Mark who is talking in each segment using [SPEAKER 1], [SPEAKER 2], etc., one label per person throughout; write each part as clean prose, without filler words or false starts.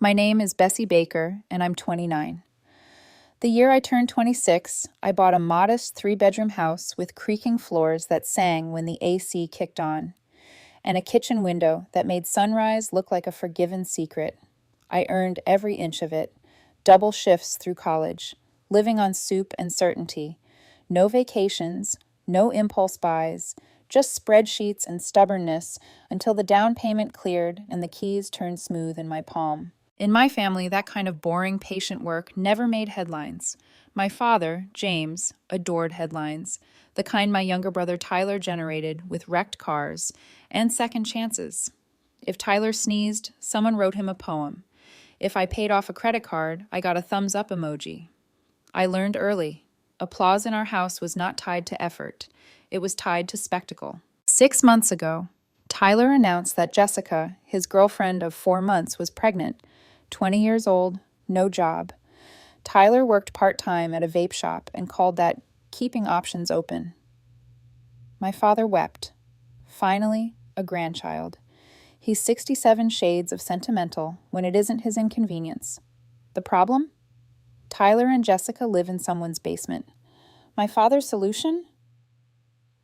[SPEAKER 1] My name is Bessie Baker, and I'm 29. The year I turned 26, I bought a modest three-bedroom house with creaking floors that sang when the AC kicked on, and a kitchen window that made sunrise look like a forgiven secret. I earned every inch of it, double shifts through college, living on soup and certainty, no vacations, no impulse buys, just spreadsheets and stubbornness until the down payment cleared and the keys turned smooth in my palm. In my family, that kind of boring, patient work never made headlines. My father, James, adored headlines, the kind my younger brother Tyler generated with wrecked cars and second chances. If Tyler sneezed, someone wrote him a poem. If I paid off a credit card, I got a thumbs up emoji. I learned early. Applause in our house was not tied to effort. It was tied to spectacle. 6 months ago, Tyler announced that Jessica, his girlfriend of 4 months, was pregnant. 20 years old, no job. Tyler worked part-time at a vape shop and called that keeping options open. My father wept. Finally, a grandchild. He's 67 shades of sentimental when it isn't his inconvenience. The problem? Tyler and Jessica live in someone's basement. My father's solution?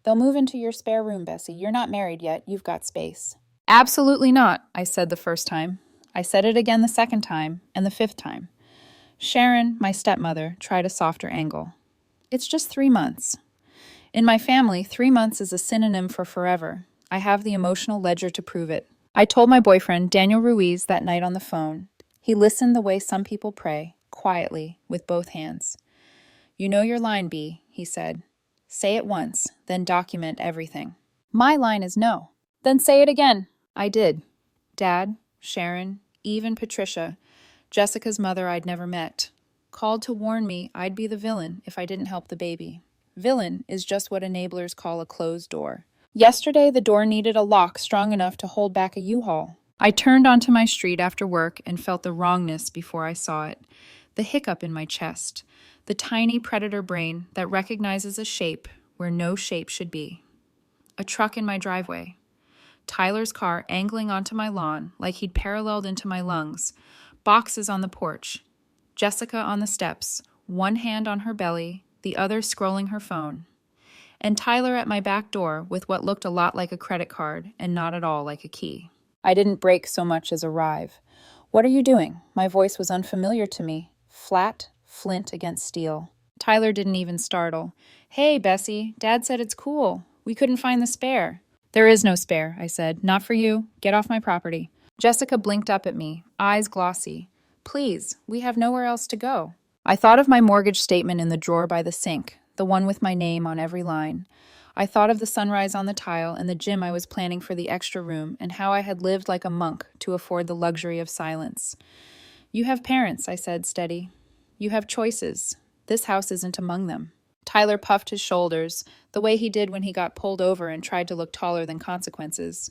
[SPEAKER 1] They'll move into your spare room, Bessie. You're not married yet. You've got space. Absolutely not, I said the first time. I said it again the second time, and the fifth time. Sharon, my stepmother, tried a softer angle. It's just 3 months. In my family, 3 months is a synonym for forever. I have the emotional ledger to prove it. I told my boyfriend, Daniel Ruiz, that night on the phone. He listened the way some people pray, quietly, with both hands. You know your line, B, he said. Say it once, then document everything. My line is no. Then say it again. I did. Dad, Sharon, even Patricia, Jessica's mother I'd never met, called to warn me I'd be the villain if I didn't help the baby. Villain is just what enablers call a closed door. Yesterday, the door needed a lock strong enough to hold back a U-Haul. I turned onto my street after work and felt the wrongness before I saw it. The hiccup in my chest. The tiny predator brain that recognizes a shape where no shape should be. A truck in my driveway. Tyler's car angling onto my lawn like he'd paralleled into my lungs. Boxes on the porch. Jessica on the steps, one hand on her belly, the other scrolling her phone. And Tyler at my back door with what looked a lot like a credit card and not at all like a key. I didn't break so much as arrive. What are you doing? My voice was unfamiliar to me. Flat, flint against steel. Tyler didn't even startle. Hey, Bessie, Dad said it's cool. We couldn't find the spare. There is no spare, I said. Not for you. Get off my property. Jessica blinked up at me, eyes glossy. Please, we have nowhere else to go. I thought of my mortgage statement in the drawer by the sink, the one with my name on every line. I thought of the sunrise on the tile and the gym I was planning for the extra room and how I had lived like a monk to afford the luxury of silence. You have parents, I said, steady. You have choices. This house isn't among them. Tyler puffed his shoulders, the way he did when he got pulled over and tried to look taller than consequences.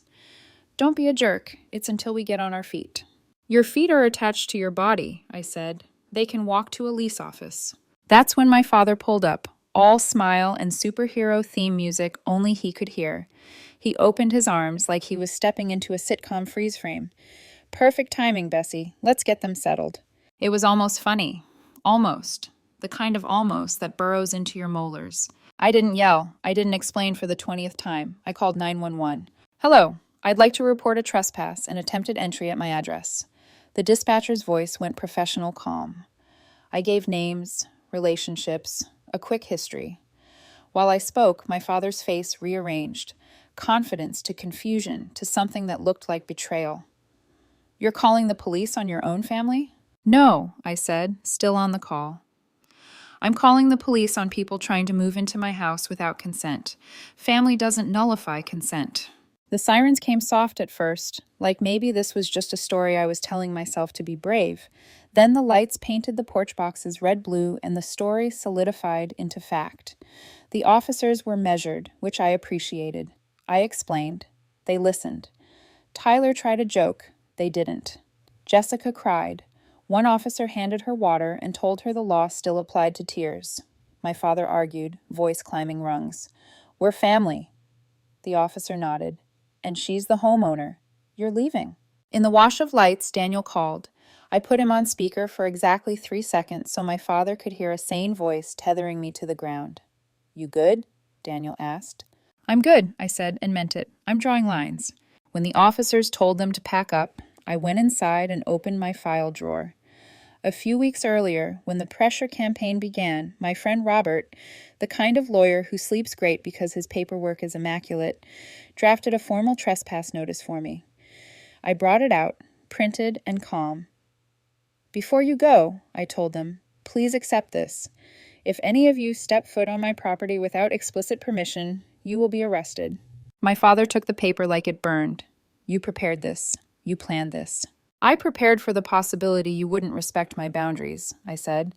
[SPEAKER 1] Don't be a jerk. It's until we get on our feet. Your feet are attached to your body, I said. They can walk to a lease office. That's when my father pulled up, all smile and superhero theme music only he could hear. He opened his arms like he was stepping into a sitcom freeze frame. Perfect timing, Bessie. Let's get them settled. It was almost funny. Almost. The kind of almost that burrows into your molars. I didn't yell. I didn't explain for the 20th time. I called 911. Hello. I'd like to report a trespass and attempted entry at my address. The dispatcher's voice went professional calm. I gave names, relationships, a quick history. While I spoke, my father's face rearranged. Confidence to confusion to something that looked like betrayal. You're calling the police on your own family? No, I said, still on the call. I'm calling the police on people trying to move into my house without consent. Family doesn't nullify consent. The sirens came soft at first, like maybe this was just a story I was telling myself to be brave. Then the lights painted the porch boxes red-blue and the story solidified into fact. The officers were measured, which I appreciated. I explained. They listened. Tyler tried a joke. They didn't. Jessica cried. One officer handed her water and told her the law still applied to tears. My father argued, voice climbing rungs. We're family. The officer nodded. And she's the homeowner. You're leaving. In the wash of lights, Daniel called. I put him on speaker for exactly 3 seconds so my father could hear a sane voice tethering me to the ground. "You good?" Daniel asked. "I'm good," I said, and meant it. "I'm drawing lines." When the officers told them to pack up, I went inside and opened my file drawer. A few weeks earlier, when the pressure campaign began, my friend Robert, the kind of lawyer who sleeps great because his paperwork is immaculate, drafted a formal trespass notice for me. I brought it out, printed and calm. "Before you go," I told them, "please accept this. If any of you step foot on my property without explicit permission, you will be arrested." My father took the paper like it burned. "You prepared this. You planned this." "I prepared for the possibility you wouldn't respect my boundaries," I said.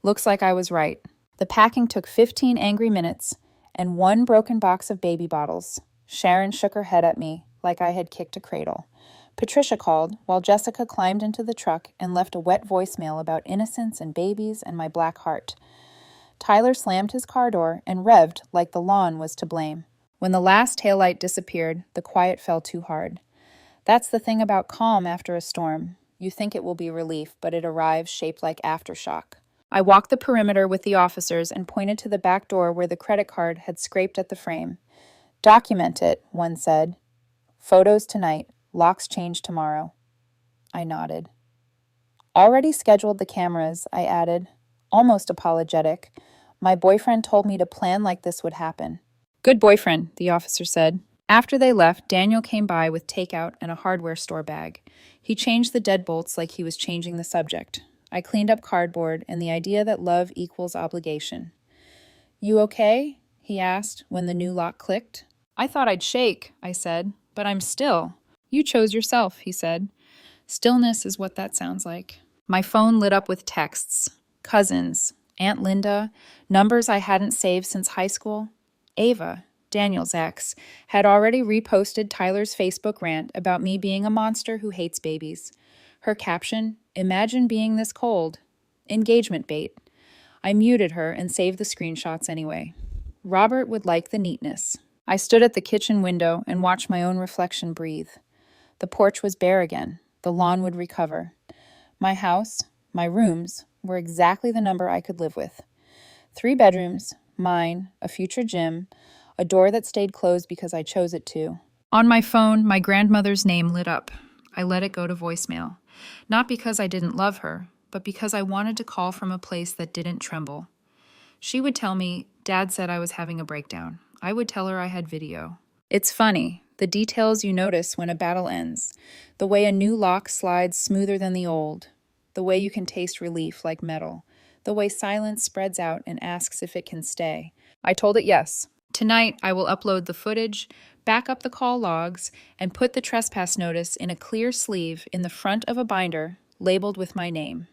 [SPEAKER 1] Looks like I was right. The packing took 15 angry minutes and 1 broken box of baby bottles. Sharon shook her head at me like I had kicked a cradle. Patricia called while Jessica climbed into the truck and left a wet voicemail about innocence and babies and my black heart. Tyler slammed his car door and revved like the lawn was to blame. When the last taillight disappeared, the quiet fell too hard. That's the thing about calm after a storm. You think it will be relief, but it arrives shaped like aftershock. I walked the perimeter with the officers and pointed to the back door where the credit card had scraped at the frame. "Document it," one said. "Photos tonight. Locks change tomorrow." I nodded. "Already scheduled the cameras," I added, almost apologetic. "My boyfriend told me to plan like this would happen." "Good boyfriend," the officer said. After they left, Daniel came by with takeout and a hardware store bag. He changed the deadbolts like he was changing the subject. I cleaned up cardboard and the idea that love equals obligation. "You okay?" he asked when the new lock clicked. "I thought I'd shake," I said, "but I'm still." "You chose yourself," he said. Stillness is what that sounds like. My phone lit up with texts. Cousins, Aunt Linda, numbers I hadn't saved since high school. Ava, Daniel's ex, had already reposted Tyler's Facebook rant about me being a monster who hates babies. Her caption, "Imagine being this cold." Engagement bait. I muted her and saved the screenshots anyway. Robert would like the neatness. I stood at the kitchen window and watched my own reflection breathe. The porch was bare again. The lawn would recover. My house, my rooms, were exactly the number I could live with. 3 bedrooms, mine, a future gym, a door that stayed closed because I chose it to. On my phone, my grandmother's name lit up. I let it go to voicemail. Not because I didn't love her, but because I wanted to call from a place that didn't tremble. She would tell me, "Dad said I was having a breakdown." I would tell her I had video. It's funny, the details you notice when a battle ends. The way a new lock slides smoother than the old. The way you can taste relief like metal. The way silence spreads out and asks if it can stay. I told it yes. Tonight, I will upload the footage, back up the call logs, and put the trespass notice in a clear sleeve in the front of a binder labeled with my name.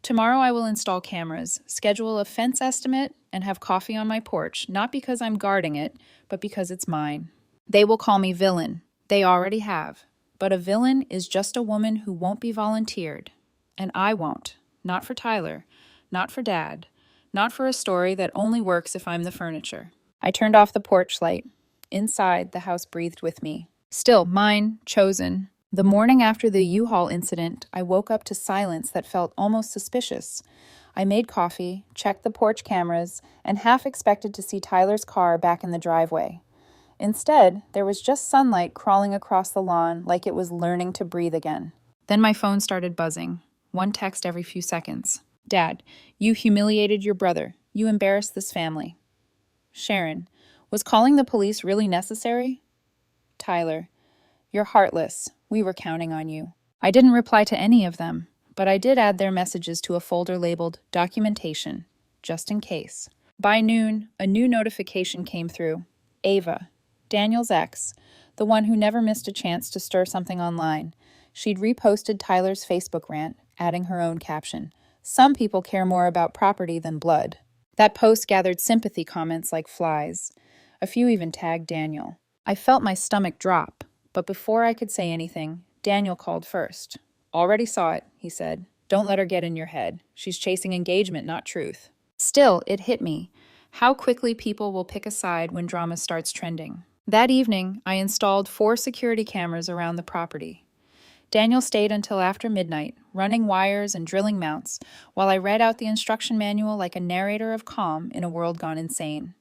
[SPEAKER 1] Tomorrow I will install cameras, schedule a fence estimate, and have coffee on my porch, not because I'm guarding it, but because it's mine. They will call me villain. They already have. But a villain is just a woman who won't be volunteered. And I won't. Not for Tyler. Not for Dad. Not for a story that only works if I'm the furniture. I turned off the porch light. Inside, the house breathed with me. Still, mine, chosen. The morning after the U-Haul incident, I woke up to silence that felt almost suspicious. I made coffee, checked the porch cameras, and half expected to see Tyler's car back in the driveway. Instead, there was just sunlight crawling across the lawn like it was learning to breathe again. Then my phone started buzzing. 1 text every few seconds. "Dad, you humiliated your brother. You embarrassed this family." Sharon, "Was calling the police really necessary?" Tyler, "You're heartless. We were counting on you." I didn't reply to any of them, but I did add their messages to a folder labeled Documentation, just in case. By noon, a new notification came through. Ava, Daniel's ex, the one who never missed a chance to stir something online. She'd reposted Tyler's Facebook rant, adding her own caption. "Some people care more about property than blood." That post gathered sympathy comments like flies. A few even tagged Daniel. I felt my stomach drop, but before I could say anything, Daniel called first. "Already saw it," he said. "Don't let her get in your head. She's chasing engagement, not truth." Still, it hit me. How quickly people will pick a side when drama starts trending. That evening, I installed 4 security cameras around the property. Daniel stayed until after midnight, running wires and drilling mounts, while I read out the instruction manual like a narrator of calm in a world gone insane.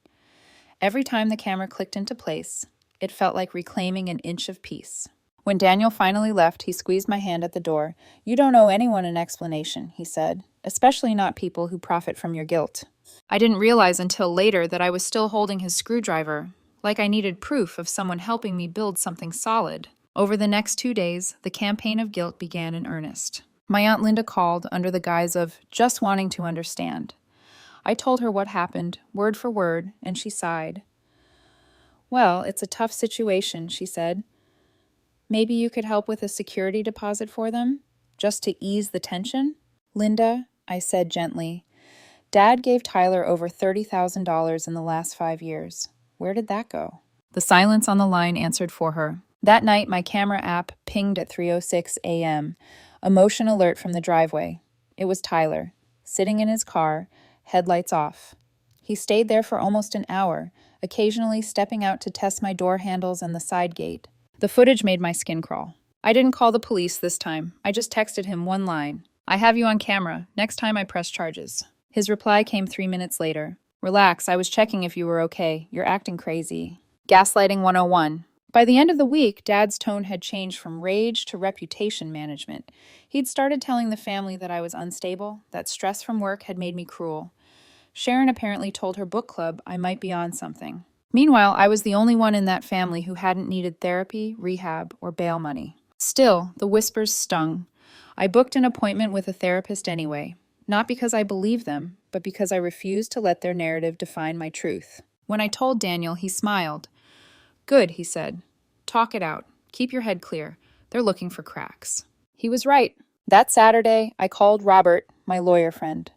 [SPEAKER 1] Every time the camera clicked into place, it felt like reclaiming an inch of peace. When Daniel finally left, he squeezed my hand at the door. "You don't owe anyone an explanation," he said, "especially not people who profit from your guilt." I didn't realize until later that I was still holding his screwdriver, like I needed proof of someone helping me build something solid. Over the next 2 days, the campaign of guilt began in earnest. My Aunt Linda called under the guise of just wanting to understand. I told her what happened, word for word, and she sighed. "Well, it's a tough situation," she said. "Maybe you could help with a security deposit for them, just to ease the tension?" "Linda," I said gently, "Dad gave Tyler over $30,000 in the last 5 years. Where did that go?" The silence on the line answered for her. That night, my camera app pinged at 3:06 a.m., a motion alert from the driveway. It was Tyler, sitting in his car, headlights off. He stayed there for almost an hour, occasionally stepping out to test my door handles and the side gate. The footage made my skin crawl. I didn't call the police this time. I just texted him one line. "I have you on camera. Next time I press charges." His reply came 3 minutes later. "Relax, I was checking if you were okay. You're acting crazy." Gaslighting 101. By the end of the week, Dad's tone had changed from rage to reputation management. He'd started telling the family that I was unstable, that stress from work had made me cruel. Sharon apparently told her book club I might be on something. Meanwhile, I was the only one in that family who hadn't needed therapy, rehab, or bail money. Still, the whispers stung. I booked an appointment with a therapist anyway, not because I believed them, but because I refused to let their narrative define my truth. When I told Daniel, he smiled. "Good," he said. "Talk it out. Keep your head clear. They're looking for cracks." He was right. That Saturday, I called Robert, my lawyer friend.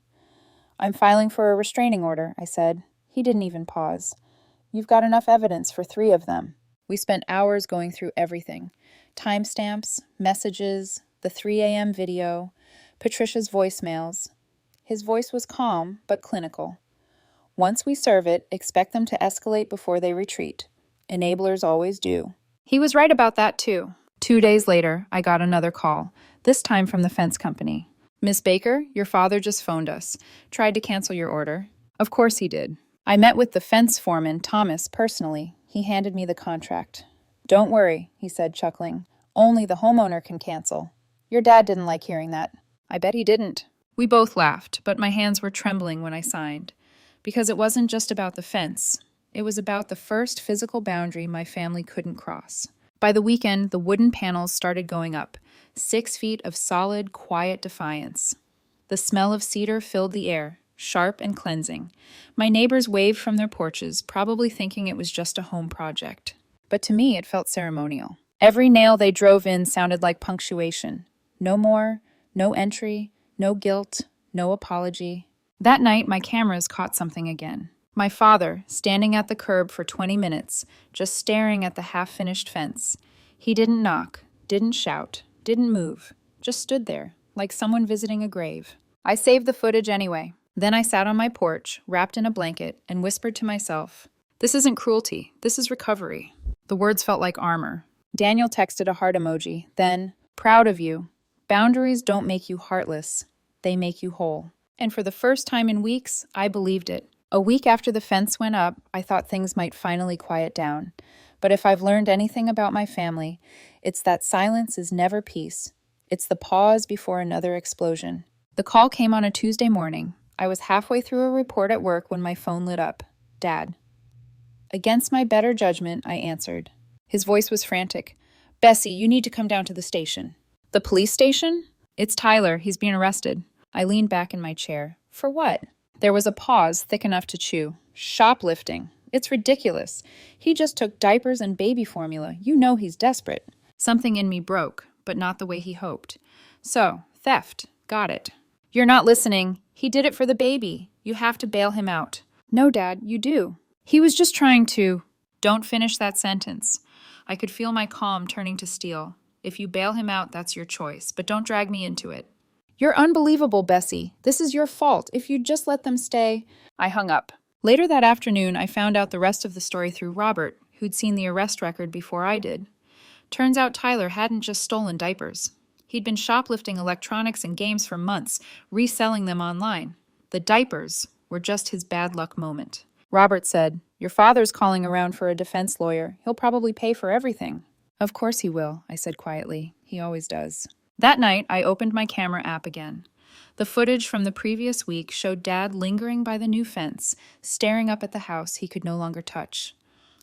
[SPEAKER 1] "I'm filing for a restraining order," I said. He didn't even pause. "You've got enough evidence for 3 of them." We spent hours going through everything. Timestamps, messages, the 3 a.m. video, Patricia's voicemails. His voice was calm, but clinical. "Once we serve it, expect them to escalate before they retreat. Enablers always do." He was right about that, too. 2 days later, I got another call, this time from the fence company. "Miss Baker, your father just phoned us. Tried to cancel your order." Of course he did. I met with the fence foreman, Thomas, personally. He handed me the contract. "Don't worry," he said, chuckling. "Only the homeowner can cancel." Your dad didn't like hearing that. I bet he didn't. We both laughed, but my hands were trembling when I signed. Because it wasn't just about the fence. It was about the first physical boundary my family couldn't cross. By the weekend, the wooden panels started going up, 6 feet of solid, quiet defiance. The smell of cedar filled the air, sharp and cleansing. My neighbors waved from their porches, probably thinking it was just a home project. But to me, it felt ceremonial. Every nail they drove in sounded like punctuation. No more, no entry, no guilt, no apology. That night, my cameras caught something again. My father, standing at the curb for 20 minutes, just staring at the half-finished fence. He didn't knock, didn't shout, didn't move, just stood there, like someone visiting a grave. I saved the footage anyway. Then I sat on my porch, wrapped in a blanket, and whispered to myself, "This isn't cruelty, this is recovery." The words felt like armor. Daniel texted a heart emoji, then, "Proud of you. Boundaries don't make you heartless, they make you whole." And for the first time in weeks, I believed it. A week after the fence went up, I thought things might finally quiet down. But if I've learned anything about my family, it's that silence is never peace. It's the pause before another explosion. The call came on a Tuesday morning. I was halfway through a report at work when my phone lit up. "Dad." Against my better judgment, I answered. His voice was frantic. "Bessie, you need to come down to the station." "The police station?" "It's Tyler. He's being arrested." I leaned back in my chair. "For what?" There was a pause thick enough to chew. "Shoplifting. It's ridiculous. He just took diapers and baby formula. You know he's desperate." Something in me broke, but not the way he hoped. "So, theft. Got it." "You're not listening. He did it for the baby. You have to bail him out." "No, Dad, you do." "He was just trying to—" "Don't finish that sentence." I could feel my calm turning to steel. "If you bail him out, that's your choice, but don't drag me into it." "You're unbelievable, Bessie. This is your fault. If you'd just let them stay—" I hung up. Later that afternoon, I found out the rest of the story through Robert, who'd seen the arrest record before I did. Turns out Tyler hadn't just stolen diapers. He'd been shoplifting electronics and games for months, reselling them online. The diapers were just his bad luck moment. Robert said, "Your father's calling around for a defense lawyer. He'll probably pay for everything." "Of course he will," I said quietly. "He always does." That night, I opened my camera app again. The footage from the previous week showed Dad lingering by the new fence, staring up at the house he could no longer touch.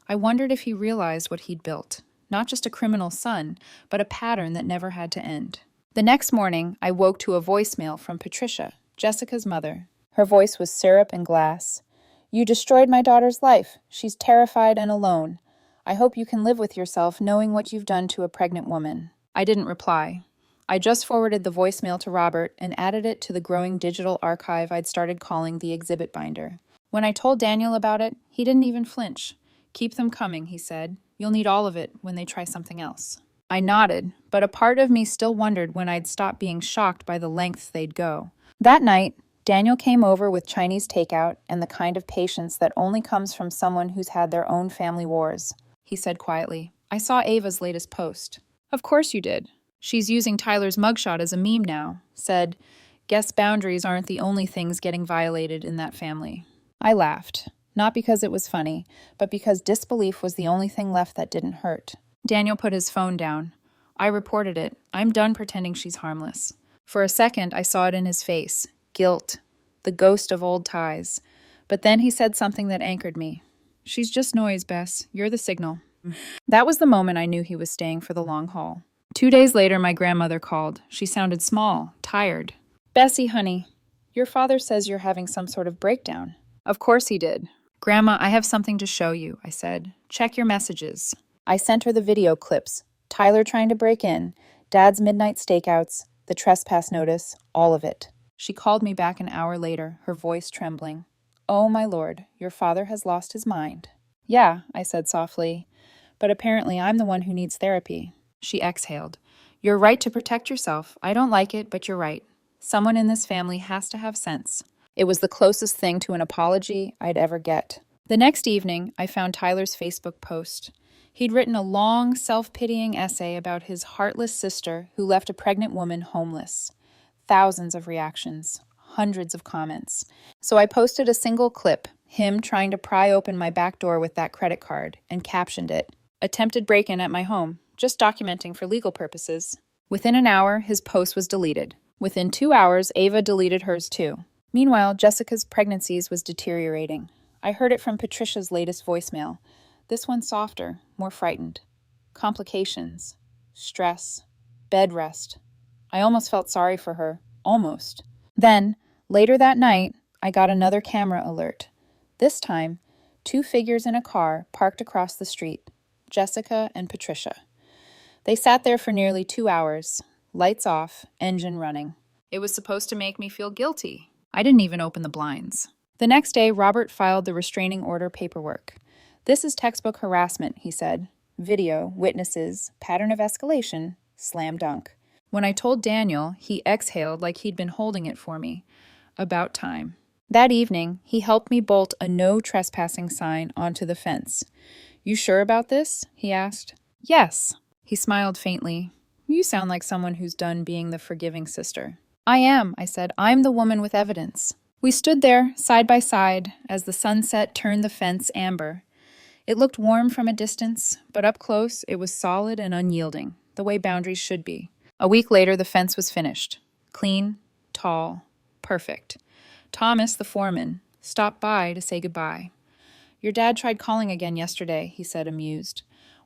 [SPEAKER 1] I wondered if he realized what he'd built. Not just a criminal son, but a pattern that never had to end. The next morning, I woke to a voicemail from Patricia, Jessica's mother. Her voice was syrup and glass. "You destroyed my daughter's life. She's terrified and alone. I hope you can live with yourself knowing what you've done to a pregnant woman." I didn't reply. I just forwarded the voicemail to Robert and added it to the growing digital archive I'd started calling the exhibit binder. When I told Daniel about it, he didn't even flinch. "Keep them coming," he said. "You'll need all of it when they try something else." I nodded, but a part of me still wondered when I'd stop being shocked by the lengths they'd go. That night, Daniel came over with Chinese takeout and the kind of patience that only comes from someone who's had their own family wars. He said quietly, "I saw Ava's latest post." "Of course you did. She's using Tyler's mugshot as a meme now." Said, "Guess boundaries aren't the only things getting violated in that family." I laughed, not because it was funny, but because disbelief was the only thing left that didn't hurt. Daniel put his phone down. I reported it. I'm done pretending she's harmless. For a second, I saw it in his face. Guilt. The ghost of old ties. But then he said something that anchored me. "She's just noise, Bess. You're the signal." That was the moment I knew he was staying for the long haul. 2 days later, my grandmother called. She sounded small, tired. "Bessie, honey, your father says you're having some sort of breakdown." Of course he did. "Grandma, I have something to show you," I said. "Check your messages." I sent her the video clips. Tyler trying to break in, Dad's midnight stakeouts, the trespass notice, all of it. She called me back an hour later, her voice trembling. "Oh, my lord, your father has lost his mind." "Yeah," I said softly, "but apparently I'm the one who needs therapy." She exhaled. "You're right to protect yourself. I don't like it, but you're right. Someone in this family has to have sense." It was the closest thing to an apology I'd ever get. The next evening, I found Tyler's Facebook post. He'd written a long, self-pitying essay about his heartless sister who left a pregnant woman homeless. Thousands of reactions, hundreds of comments. So I posted a single clip, him trying to pry open my back door with that credit card, and captioned it, "Attempted break-in at my home. Just documenting for legal purposes." Within an hour, his post was deleted. Within 2 hours, Ava deleted hers too. Meanwhile, Jessica's pregnancies was deteriorating. I heard it from Patricia's latest voicemail. This one softer, more frightened. Complications. Stress. Bed rest. I almost felt sorry for her. Almost. Then, later that night, I got another camera alert. This time, 2 figures in a car parked across the street. Jessica and Patricia. They sat there for nearly 2 hours, lights off, engine running. It was supposed to make me feel guilty. I didn't even open the blinds. The next day, Robert filed the restraining order paperwork. "This is textbook harassment," he said. "Video, witnesses, pattern of escalation, slam dunk." When I told Daniel, he exhaled like he'd been holding it for me. About time. That evening, he helped me bolt a no trespassing sign onto the fence. "You sure about this?" he asked. "Yes." He smiled faintly. "You sound like someone who's done being the forgiving sister." "I am," I said. "I'm the woman with evidence." We stood there, side by side, as the sunset turned the fence amber. It looked warm from a distance, but up close it was solid and unyielding, the way boundaries should be. A week later, the fence was finished. Clean, tall, perfect. Thomas, the foreman, stopped by to say goodbye. "Your dad tried calling again yesterday," he said, amused.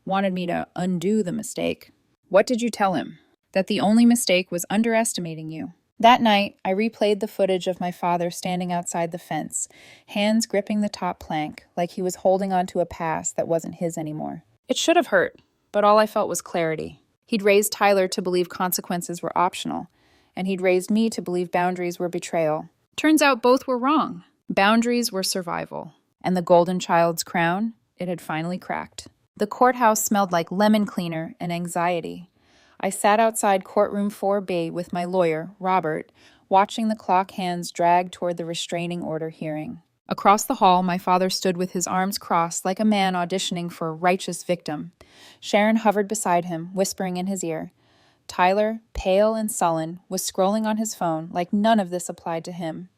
[SPEAKER 1] "Wanted me to undo the mistake." "What did you tell him?" "That the only mistake was underestimating you." That night, I replayed the footage of my father standing outside the fence, hands gripping the top plank, like he was holding onto a past that wasn't his anymore. It should have hurt, but all I felt was clarity. He'd raised Tyler to believe consequences were optional, and he'd raised me to believe boundaries were betrayal. Turns out both were wrong. Boundaries were survival. And the golden child's crown, it had finally cracked. The courthouse smelled like lemon cleaner and anxiety. I sat outside courtroom 4B with my lawyer, Robert, watching the clock hands drag toward the restraining order hearing. Across the hall, my father stood with his arms crossed like a man auditioning for a righteous victim. Sharon hovered beside him, whispering in his ear, Tyler, pale and sullen, was scrolling on his phone like none of this applied to him.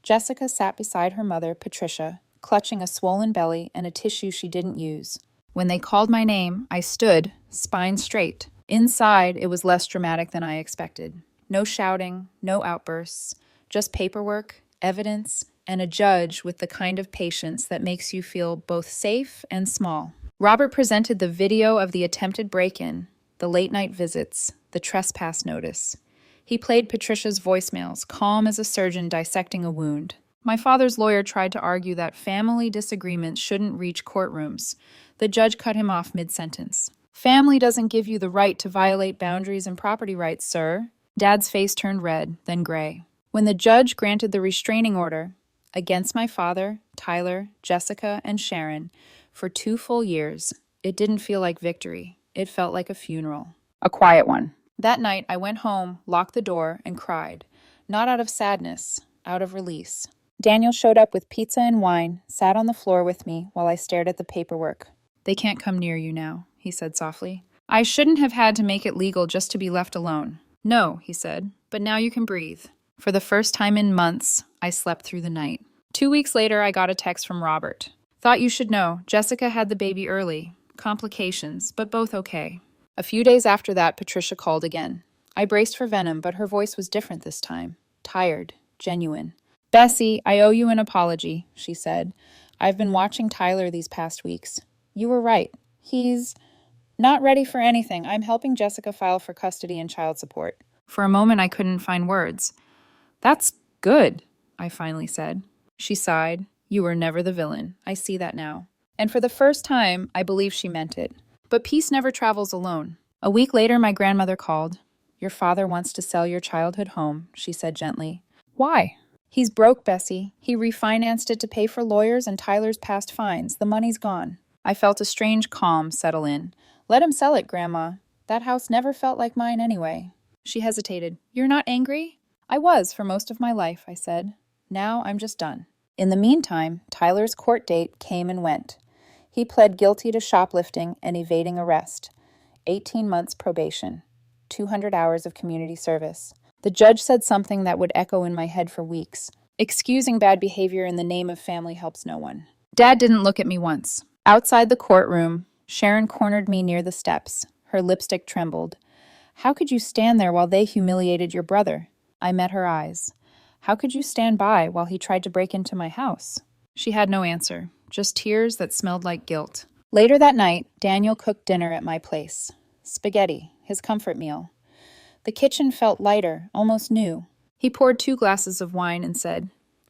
[SPEAKER 1] Jessica sat beside her mother, Patricia, clutching a swollen belly and a tissue she didn't use. When they called my name, I stood, spine straight. Inside, it was less dramatic than I expected. No shouting, no outbursts, just paperwork, evidence, and a judge with the kind of patience that makes you feel both safe and small. Robert presented the video of the attempted break-in, the late-night visits, the trespass notice. He played Patricia's voicemails, calm as a surgeon dissecting a wound. My father's lawyer tried to argue that family disagreements shouldn't reach courtrooms. The judge cut him off mid-sentence. "Family doesn't give you the right to violate boundaries and property rights, sir." Dad's face turned red, then gray. When the judge granted the restraining order against my father, Tyler, Jessica, and Sharon for 2 full years, it didn't feel like victory. It felt like a funeral. A quiet one. That night, I went home, locked the door, and cried. Not out of sadness, out of release. Daniel showed up with pizza and wine, sat on the floor with me while I stared at the paperwork. "They can't come near you now," he said softly. "I shouldn't have had to make it legal just to be left alone." "No," he said, "but now you can breathe." For the first time in months, I slept through the night. 2 weeks later, I got a text from Robert. "Thought you should know, Jessica had the baby early. Complications, but both okay." A few days after that, Patricia called again. I braced for venom, but her voice was different this time. Tired, genuine. "Bessie, I owe you an apology," she said. "I've been watching Tyler these past weeks. You were right. He's not ready for anything. I'm helping Jessica file for custody and child support." For a moment, I couldn't find words. "That's good," I finally said. She sighed. "You were never the villain. I see that now." And for the first time, I believe she meant it. But peace never travels alone. A week later, my grandmother called. "Your father wants to sell your childhood home," she said gently. "Why?" "He's broke, Bessie. He refinanced it to pay for lawyers and Tyler's past fines. The money's gone." I felt a strange calm settle in. "Let him sell it, Grandma. That house never felt like mine anyway." She hesitated. "You're not angry?" "I was for most of my life," I said. "Now I'm just done." In the meantime, Tyler's court date came and went. He pled guilty to shoplifting and evading arrest. 18 months probation. 200 hours of community service. The judge said something that would echo in my head for weeks. Excusing bad behavior in the name of family helps no one. Dad didn't look at me once. Outside the courtroom, Sharon cornered me near the steps. Her lipstick trembled. "How could you stand there while they humiliated your brother?" I met her eyes. "How could you stand by while he tried to break into my house?" She had no answer, just tears that smelled like guilt. Later that night, Daniel cooked dinner at my place. Spaghetti, his comfort meal. The kitchen felt lighter, almost new. He poured 2 glasses of wine and said,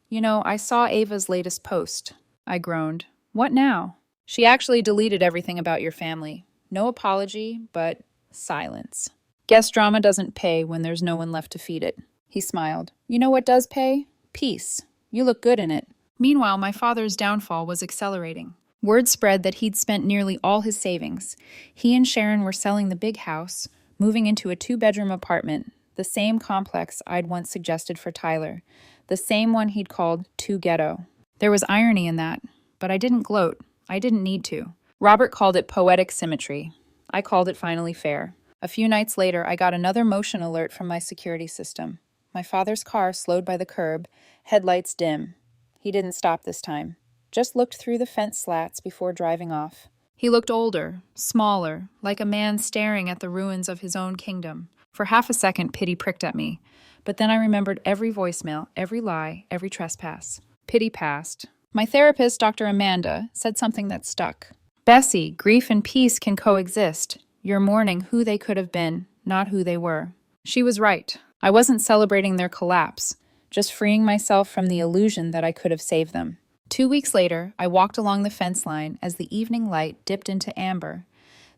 [SPEAKER 1] "You know, I saw Ava's latest post." I groaned. "What now?" "She actually deleted everything about your family. No apology, but silence. Guess drama doesn't pay when there's no one left to feed it." He smiled. "You know what does pay? Peace. You look good in it." Meanwhile, my father's downfall was accelerating. Word spread that he'd spent nearly all his savings. He and Sharon were selling the big house, moving into a 2-bedroom apartment, the same complex I'd once suggested for Tyler, the same one he'd called Too Ghetto. There was irony in that, but I didn't gloat. I didn't need to. Robert called it poetic symmetry. I called it finally fair. A few nights later, I got another motion alert from my security system. My father's car slowed by the curb, headlights dim. He didn't stop this time. Just looked through the fence slats before driving off. He looked older, smaller, like a man staring at the ruins of his own kingdom. For half a second, pity pricked at me. But then I remembered every voicemail, every lie, every trespass. Pity passed. My therapist, Dr. Amanda, said something that stuck. "Bessie, grief and peace can coexist. You're mourning who they could have been, not who they were." She was right. I wasn't celebrating their collapse, just freeing myself from the illusion that I could have saved them. 2 weeks later, I walked along the fence line as the evening light dipped into amber.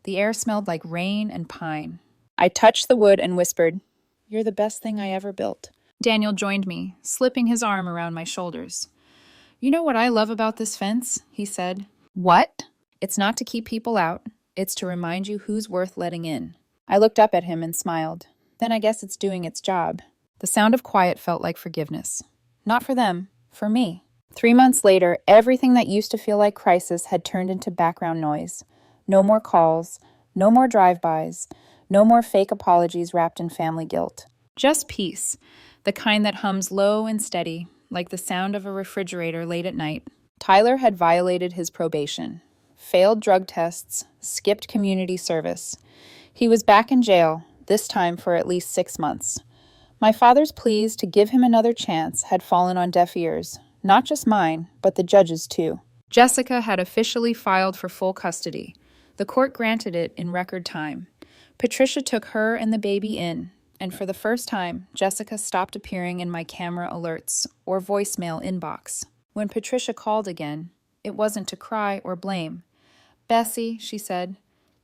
[SPEAKER 1] The air smelled like rain and pine. I touched the wood and whispered, "You're the best thing I ever built." Daniel joined me, slipping his arm around my shoulders. "You know what I love about this fence?" he said. "What?" "It's not to keep people out. It's to remind you who's worth letting in." I looked up at him and smiled. Then I guess it's doing its job. The sound of quiet felt like forgiveness. Not for them, for me. 3 months later, everything that used to feel like crisis had turned into background noise. No more calls, no more drive-bys, No more fake apologies wrapped in family guilt. Just peace, the kind that hums low and steady, like the sound of a refrigerator late at night. Tyler had violated his probation, failed drug tests, skipped community service. He was back in jail, this time for at least 6 months. My father's pleas to give him another chance had fallen on deaf ears, not just mine, but the judge's too. Jessica had officially filed for full custody. The court granted it in record time. Patricia took her and the baby in, and for the first time, Jessica stopped appearing in my camera alerts or voicemail inbox. When Patricia called again, it wasn't to cry or blame. "Bessie," she said,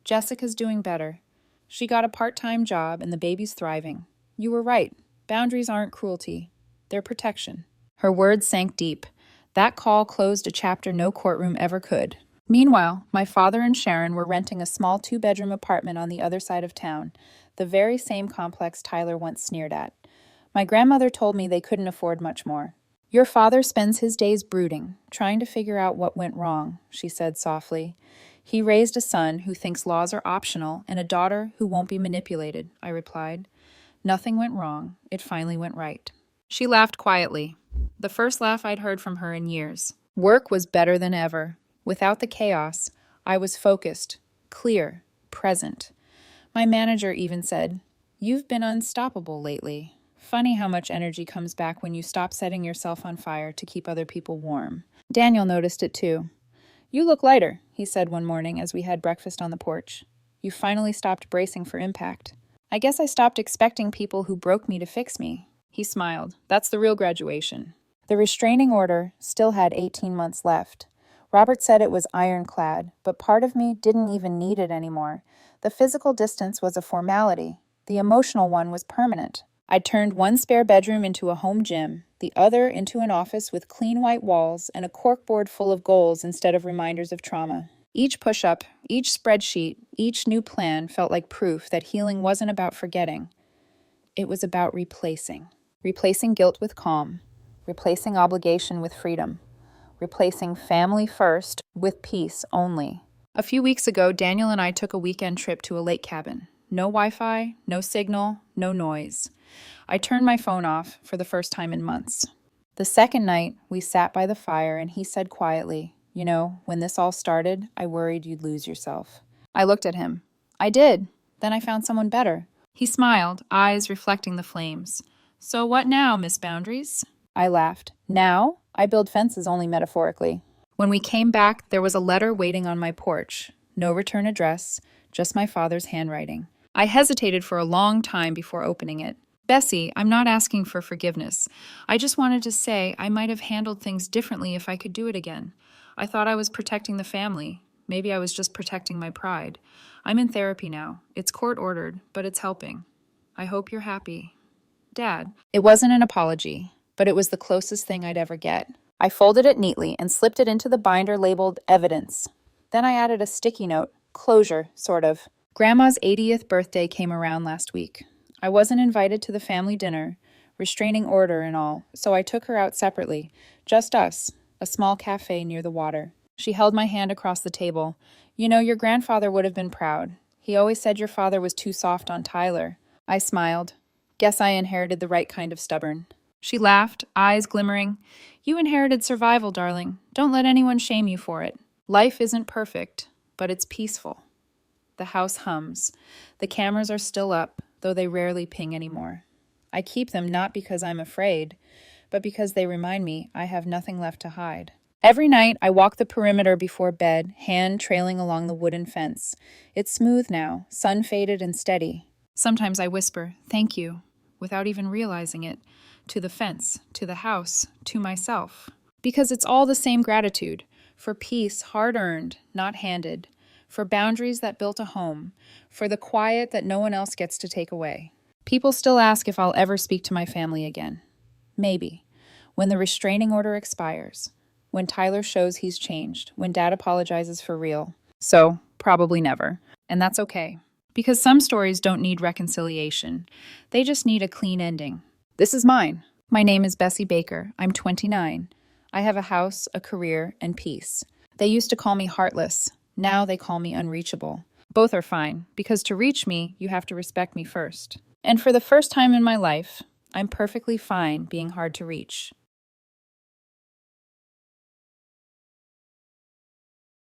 [SPEAKER 1] "Jessica's doing better. She got a part-time job and the baby's thriving. You were right. Boundaries aren't cruelty. They're protection." Her words sank deep. That call closed a chapter no courtroom ever could. Meanwhile, my father and Sharon were renting a small 2-bedroom apartment on the other side of town, the very same complex Tyler once sneered at. My grandmother told me they couldn't afford much more. "Your father spends his days brooding, trying to figure out what went wrong," she said softly. "He raised a son who thinks laws are optional and a daughter who won't be manipulated," I replied. Nothing went wrong. It finally went right. She laughed quietly, the first laugh I'd heard from her in years. Work was better than ever. Without the chaos, I was focused, clear, present. My manager even said, "You've been unstoppable lately. Funny how much energy comes back when you stop setting yourself on fire to keep other people warm." Daniel noticed it too. "You look lighter," he said one morning as we had breakfast on the porch. "You finally stopped bracing for impact." "I guess I stopped expecting people who broke me to fix me." He smiled. "That's the real graduation." The restraining order still had 18 months left. Robert said it was ironclad, but part of me didn't even need it anymore. The physical distance was a formality. The emotional one was permanent. I turned one spare bedroom into a home gym, the other into an office with clean white walls and a corkboard full of goals instead of reminders of trauma. Each push-up, each spreadsheet, each new plan felt like proof that healing wasn't about forgetting. It was about replacing. Replacing guilt with calm. Replacing obligation with freedom. Replacing family first with peace only. A few weeks ago, Daniel and I took a weekend trip to a lake cabin. No Wi-Fi, no signal, no noise. I turned my phone off for the first time in months. The second night, we sat by the fire and he said quietly, "You know, when this all started, I worried you'd lose yourself." I looked at him. "I did. Then I found someone better." He smiled, eyes reflecting the flames. "So what now, Miss Boundaries?" I laughed. "Now? I build fences only metaphorically." When we came back, there was a letter waiting on my porch. No return address, just my father's handwriting. I hesitated for a long time before opening it. "Bessie, I'm not asking for forgiveness. I just wanted to say I might have handled things differently if I could do it again. I thought I was protecting the family. Maybe I was just protecting my pride. I'm in therapy now. It's court-ordered, but it's helping. I hope you're happy. Dad." It wasn't an apology, but it was the closest thing I'd ever get. I folded it neatly and slipped it into the binder labeled evidence. Then I added a sticky note, closure, sort of. Grandma's 80th birthday came around last week. I wasn't invited to the family dinner, restraining order and all, so I took her out separately, just us, a small cafe near the water. She held my hand across the table. "You know, your grandfather would have been proud. He always said your father was too soft on Tyler." I smiled. Guess I inherited the right kind of stubborn. She laughed, eyes glimmering. "You inherited survival, darling. Don't let anyone shame you for it. Life isn't perfect, but it's peaceful." The house hums. The cameras are still up, though they rarely ping anymore. I keep them not because I'm afraid, but because they remind me I have nothing left to hide. Every night, I walk the perimeter before bed, hand trailing along the wooden fence. It's smooth now, sun-faded and steady. Sometimes I whisper, "Thank you," without even realizing it, to the fence, to the house, to myself. Because it's all the same gratitude, for peace hard-earned, not handed, for boundaries that built a home, for the quiet that no one else gets to take away. People still ask if I'll ever speak to my family again. Maybe. When the restraining order expires. When Tyler shows he's changed. When Dad apologizes for real. So, probably never. And that's okay. Because some stories don't need reconciliation. They just need a clean ending. This is mine. My name is Bessie Baker. I'm 29. I have a house, a career, and peace. They used to call me heartless. Now they call me unreachable. Both are fine, because to reach me, you have to respect me first. And for the first time in my life, I'm perfectly fine being hard to reach.